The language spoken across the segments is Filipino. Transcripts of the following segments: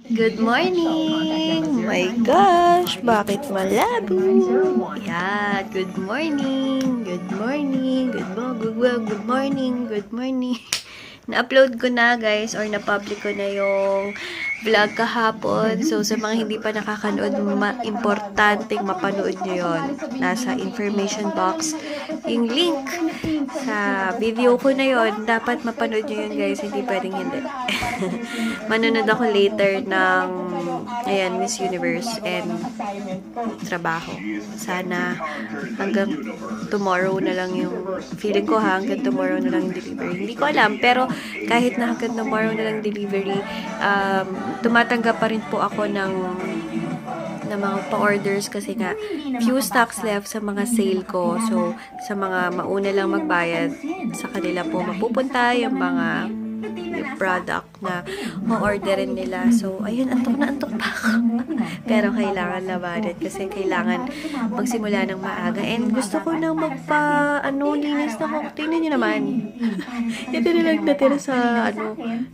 Good morning! My gosh, bakit malabo? Yeah, good morning! Good morning! Good morning! Good morning! Na-upload ko na guys or na-public ko na yung vlog kahapon. So sa mga hindi pa nakakanood, importanteng mapanood nyo yon. Nasa information box yung link sa video ko na yon. Dapat mapanood nyo yun guys, hindi pwedeng hindi. Manonood ako later ng ayan, Miss Universe and trabaho. Sana hanggang tomorrow na lang yung feeling ko hanggang tomorrow na lang yung delivery. Hindi ko alam, pero kahit na hanggang tomorrow na lang delivery, tumatanggap pa rin po ako ng mga pa-orders kasi nga few stocks left sa mga sale ko. So, sa mga mauna lang magbayad, sa kanila po mapupunta yung mga product na ma-orderin nila. So, ayun, antok pa ako. Pero kailangan labanan kasi kailangan magsimula ng maaga. And gusto ko nang linis na ako. Tingnan nyo naman. Ito na lang natira sa,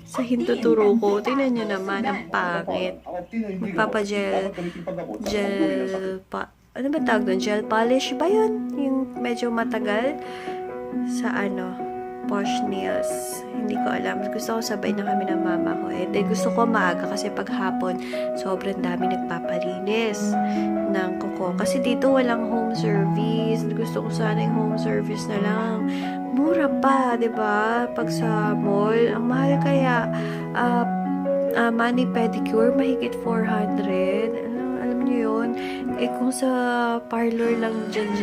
sa hintuturo ko. Tingnan nyo naman, ang pangit. Ano ba tawag doon? Gel polish ba yun? Yung medyo matagal sa Posh nails. Hindi ko alam. Gusto ko sabay na kami ng mama ko. Gusto ko maaga kasi paghapon sobrang dami nagpapalinis ng kuko. Kasi dito walang home service. Gusto ko sana yung home service na lang. Mura pa, 'di ba? Pag sa mall, ang mahal kaya mani pedicure mahigit 400. Alam niyo 'yun. Kung sa parlor lang dyan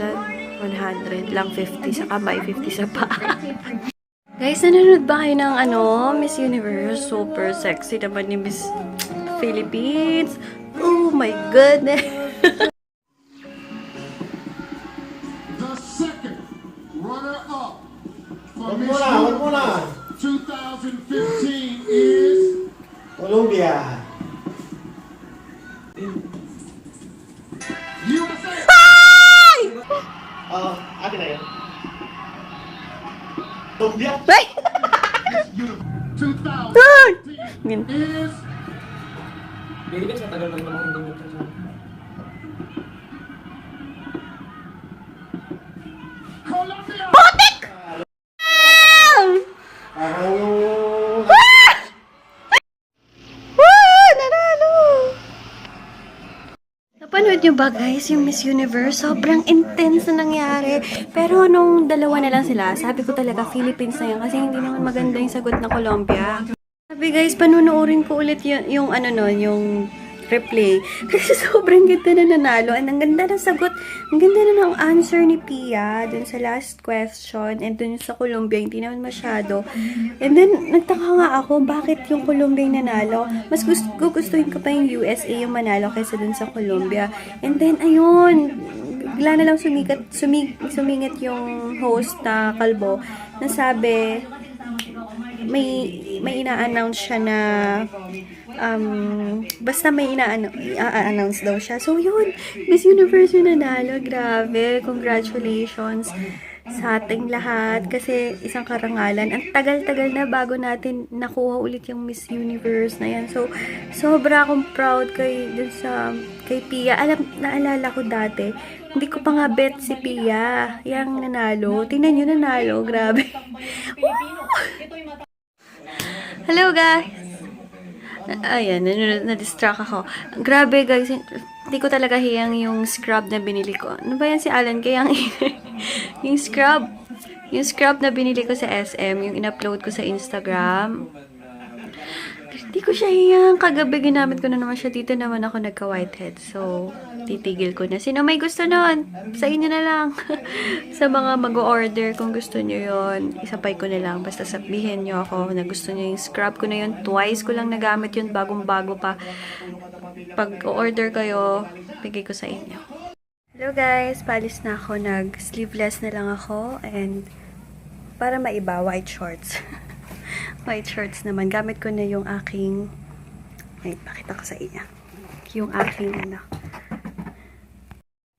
100 lang, 50 sa kamay, 50 sa paa. Guys, nanonood ba kayo ng Miss Universe? Super sexy naman ni Miss Philippines. Oh my goodness. The second runner-up for Miss 2015 is Colombia. USA. Akin na yun. Colombia? Ay! 2015 is Philippines, matagal lang naman ang dumito sa Colombia. Parang yung... Nanalo! Napanood nyo ba guys yung Miss Universe? Sobrang intense na nangyari. Pero nung dalawa na lang sila, sabi ko talaga Philippines na yun kasi hindi naman maganda yung sagot na Colombia. Sabi guys, panunuorin ko ulit yung yung replay. Kasi sobrang ganda na nanalo. And ang ganda ng sagot. Ang ganda na ng answer ni Pia dun sa last question. And dun sa Colombia, hindi naman masyado. And then, nagtaka nga ako, bakit yung Colombia yung nanalo? Mas gustuhin ko pa yung USA yung manalo kaysa dun sa Colombia. And then, ayun, bigla na lang sumingit yung host na kalbo na sabi, may ina-announce siya na basta may i-announce daw siya. So, yun. Miss Universe yung nanalo. Grabe. Congratulations sa ating lahat. Kasi isang karangalan. Ang tagal-tagal na bago natin nakuha ulit yung Miss Universe na yan. So, sobra akong proud kay Pia. Naalala ko dati, hindi ko pa nga bet si Pia. Yang nanalo. Tingnan nyo nanalo. Grabe. Hello, guys. Ayan, na-distract ako. Grabe guys, hindi ko talaga hiyang yung scrub na binili ko. Ano ba yan si Alan? Kaya yung scrub na binili ko sa SM, yung in-upload ko sa Instagram. Hindi ko siya hiyang. Kagabi ginamit ko na naman siya. Dito naman ako nagka-whitehead. So, titigil ko na. Sino may gusto nun? Sa inyo na lang. Sa mga mag-order, kung gusto nyo yon, isapay ko na lang. Basta sabihin nyo ako na gusto nyo yung scrub ko na yun. Twice ko lang nagamit yun. Bagong-bago pa. Pag order kayo, bigay ko sa inyo. Hello guys. Paalis na ako. Nag-sleeveless na lang ako. And para maiba, white shorts. White shorts naman. Gamit ko na yung aking... Ay, pakita ko sa inyo. Yung aking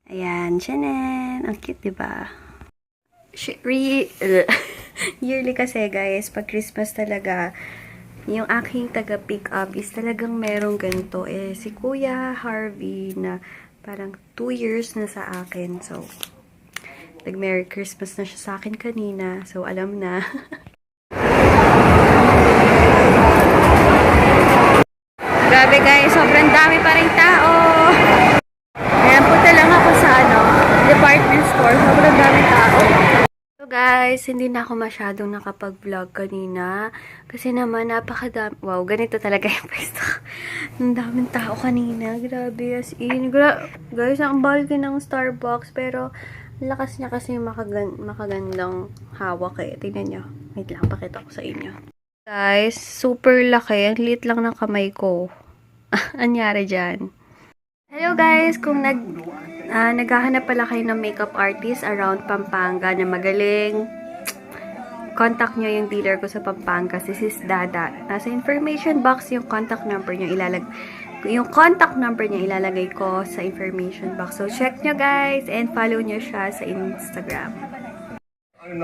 Ayan, Janen. Ang cute, diba? Yearly kasi, guys. Pag Christmas talaga, Yung aking taga-pick up is talagang merong ganito. Eh, si Kuya Harvey na parang 2 years na sa akin. So, nag-Merry Christmas na siya sa akin kanina. So, alam na. Grabe guys, sobrang dami pa rin tao. Ayan, punta lang ako sa department store. Sobrang dami tao. So guys, hindi na ako masyadong nakapag-vlog kanina. Kasi naman, napakadami. Wow, ganito talaga yung pwesto. Ang daming tao kanina. Grabe, as in. Guys, ang bulky ng Starbucks. Pero, lakas niya kasi makagandang hawak eh. Tingnan nyo. Wait lang, pakita ko sa inyo. Guys, super laki. Ang liit lang ng kamay ko. Anyari dyan. Hello guys! Kung naghahanap pala kayo ng makeup artist around Pampanga na magaling, contact nyo yung dealer ko sa Pampanga. This is Dada. Nasa information box yung contact number niya ilalagay ko sa information box. So, check nyo guys and follow nyo siya sa Instagram.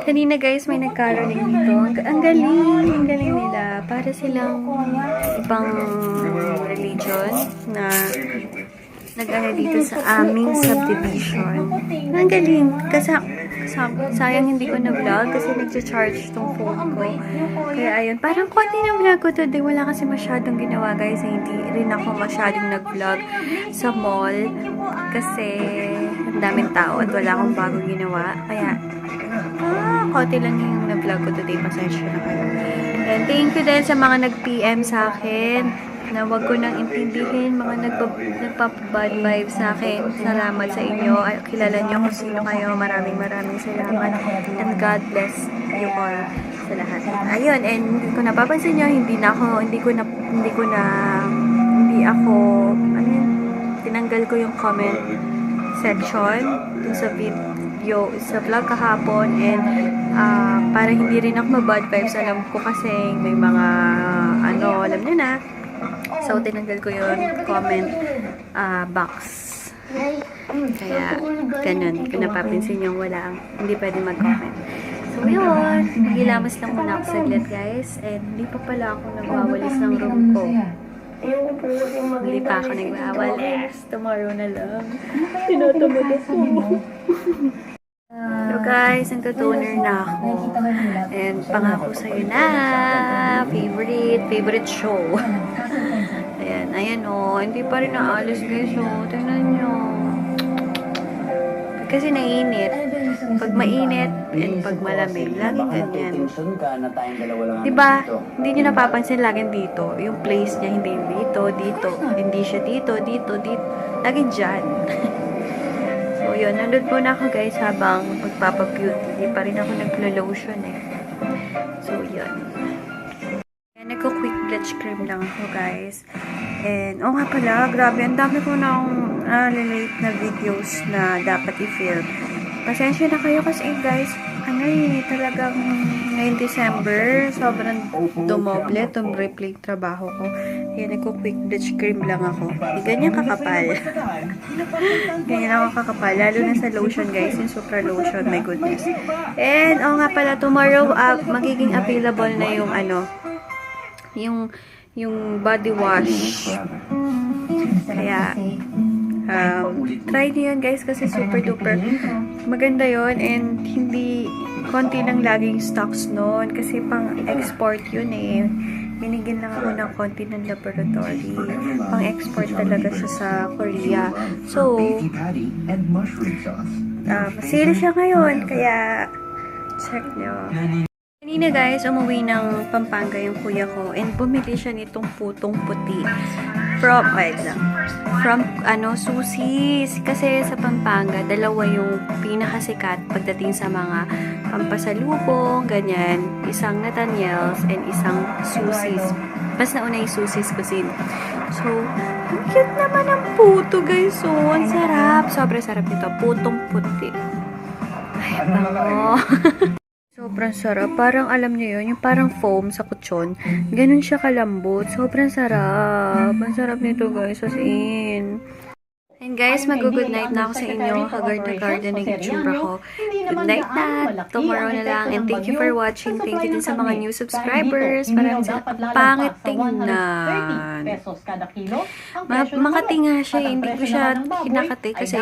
Kanina guys, may nagkaroling dito. Ang galing nila. Para silang ibang religion na nag-ano dito sa aming subdivision. Ang galing. Kasi sayang hindi ko na-vlog kasi nag-charge tong phone ko. Kaya ayun, parang konti na vlog ko today. Wala kasi masyadong ginawa guys. Hindi rin ako masyadong nag-vlog sa mall kasi ang daming tao at wala akong bagong ginawa. Kaya konti lang yung na-vlog ko today. Pasensya na kayo. And thank you din sa mga nag-PM sa akin na wag ko nang intindihin, mga nagpa-bad vibes sa akin. Salamat sa inyo. Kilala niyo kung sino kayo. Maraming salamat. And God bless you all sa lahat. Ayun, and kung napapansin niyo, hindi ako, tinanggal ko yung comment section dun sa video, sa vlog kahapon, and para hindi rin ako ma-bad vibes. Alam ko kasi may mga, alam niyo na. So, tinanggal ko yung comment box. Kaya, ganun. Kung napapansin yung hindi pwede mag-comment. So, yun. Nagilamas lang muna ako saglit, guys. And hindi pa pala ako nagwawalis ng room ko. Hindi pa ako nagwawalis. Tomorrow na lang. Tinatamad ako. So guys, nagka-toner na ako. And pangako sa'yo na, favorite show. Ayan hindi pa rin naalis guys, tingnan nyo. Kasi nainit. Pag mainit, and pag malamig, laging ganyan. Diba? Hindi nyo napapansin laging dito. Yung place niya, hindi dito. Hindi siya dito. Laging dyan. So, yun. Nandun po na ako guys habang magpapabeauty. Hindi pa rin ako naglo-lotion eh. So, yun. Nagko-quick bleach cream lang ako guys. And, nga pala, grabe. Ang dami ko na relate na videos na dapat i-film. Pasensya na kayo kasi guys, talagang ngayong December, sobrang tumreplay trabaho ko. Kaya nagko-quick bleach cream lang ako. Ganyan kakapal. Ganyan ako kakapal. Lalo na sa lotion guys, yung super lotion, my goodness. And, nga pala, tomorrow, magiging available na yung body wash. Kaya, try niyo yun guys kasi super duper maganda yon, and konti lang laging stocks noon kasi pang export yun eh. Binigyan lang ako ng konti ng laboratory. Pang export talaga siya sa Korea. So, sale siya ngayon, kaya check nyo. Kanina guys, umuwi ng Pampanga yung kuya ko and bumili siya nitong putong puti from Susis. Kasi sa Pampanga, dalawa yung pinakasikat pagdating sa mga pampasalubong, ganyan. Isang Nathaniel's and isang Susis. Mas nauna yung Susis Cuisine. So, ang cute naman ang puto guys. So, ang sarap. Sobrang sarap nito. Putong puti. Ay, bango. Sobrang sarap. Parang alam niyo yun, yung parang foam sa kutsyon. Ganun siya kalambot. Sobrang sarap. Ang sarap nito guys. As in. And guys, mag-good night na ako sa inyo. Haggard na garden ng itsura ko. Good night na. Tomorrow na lang. And thank you for watching. Thank you din sa mga new subscribers. Maraming sa pangit tingnan. Makati nga siya. Hindi ko siya kinakati kasi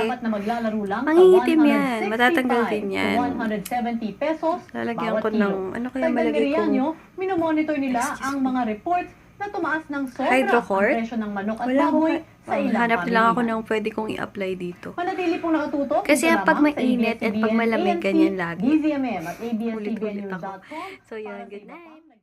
mangingitim yan. Matatanggal din yan. 170 pesos. Lalagyan ko ng, ano kaya malagay ko? Minomonitor nila ang mga reports na tumaas ng sobra Hydrocord? ang presyo ng manok at Wala baboy ko. sa ilang Hanap lang ako pamilya. ng pwede kong i-apply dito. Manatili pong nakatutok. Kasi dito pag lamang sa mainit at pag ABS-CBN, malamig, ANC, ganyan lagi. DZMM at Ulit-ulit ako. abs-cbnnews.com. So yun, good night.